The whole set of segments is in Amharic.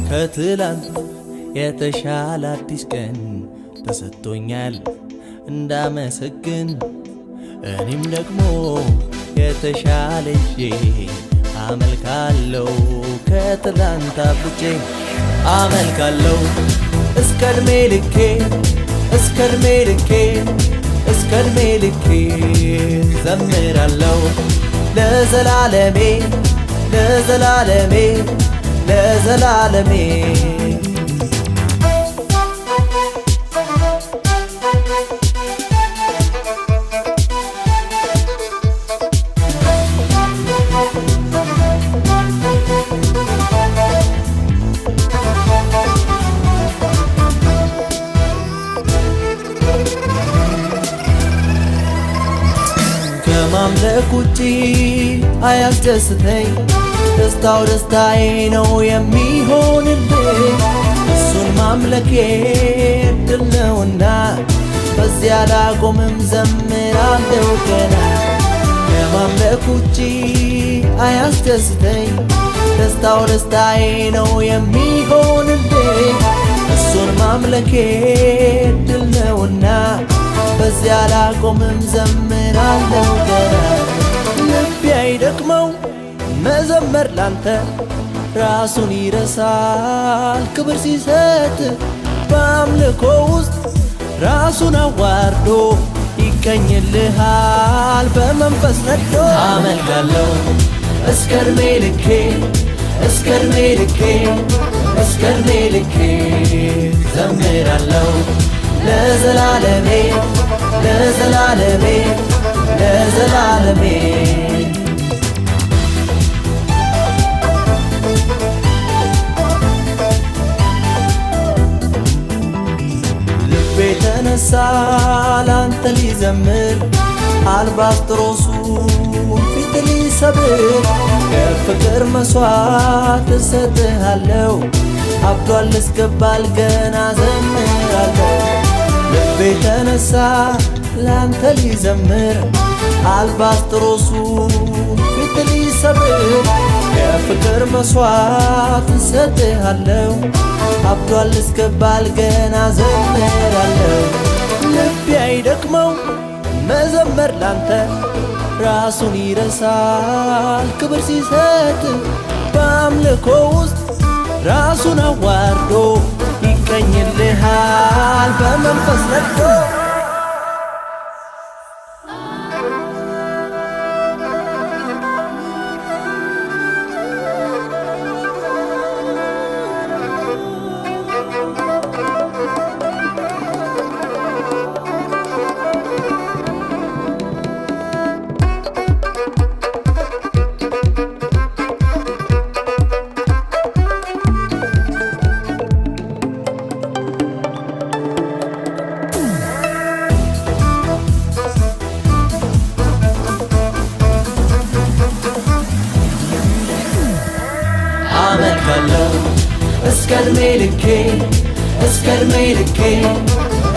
ከትላንት የተሻለ አዲስ ቀን ተሰጥቶኛል እንዳመሰግን እኔም ደግሞ የተሻለ አመልካለሁ ከትላንት አብልጬ አመልካለሁ እስከ እድሜ ልኬ እስከ እድሜ ልኬ እስከ እድሜ ልኬ ዘምራለሁ ለዘላለሜ ለዘላለሜ ለዘላለሜ ከማምለክ ውጪ አያስደስተኝ ደስታው ደስታዬ ነው የሚሆንልኝ እሱን ማምለኬ እድል ነውና በዚያ ላቆምም ዘምራለሁ ገና ከማምለክ ውጪ አያስደስተኝ ደስታው ደስታዬ ነው የሚሆንልኝ እሱን ማምለኬ እድል ነውና በዚያ ላቆምም ዘምራለሁ ገና ልቤ አይደክመው መዘመር ላንተ ራሱን ይረሳል ክብር ሲሰጥ በአምልኮ ውስጥ ራሱን አዋርዶ ይገኝልሃል በመንፈስ ነዶ አመልካለሁ እስከ እድሜ ልኬ እስከ እድሜ ልኬ እስከ እድሜ ልኬ ዘምራለሁ ለዘላለሜ ለዘላለሜ ለዘላለሜ ተነሳ ላንተ ሊዘምር አልባስጥሮሱ ፊት ሊሰብር የፍቅር መስዋዕት እሰጥሃለሁ አብዷል እስገባል ገና ዘምራለሁ ልቤ ተነሳ ላንተ ሊዘምር አልባስጥሮሱ ፊት ሊሰብር የፍቅር መስዋዕት እሰጥሃለሁ አብዷል እስገባል ገና ዘምራለሁ ልቤ አይደክመው መዘመር ላንተ ራሱን ይረሳል ክብር ሲሰጥ በአምልኮ ውስጥ ራሱን አዋርዶ ይገኝልሃል በመንፈስ ነዶ አመልካለሁ እስከ እድሜ ልኬ እስከ እድሜ ልኬ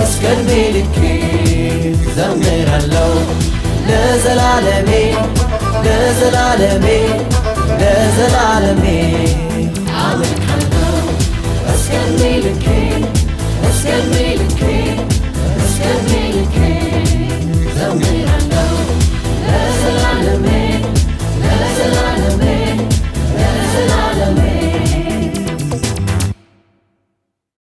እስከ እድሜ ልኬ ዘምራለሁ ለዘላለሜ ለዘላለሜ ለዘላለሜ አመልካለሁ እስከ እድሜ ልኬ እስከ እድሜ ልኬ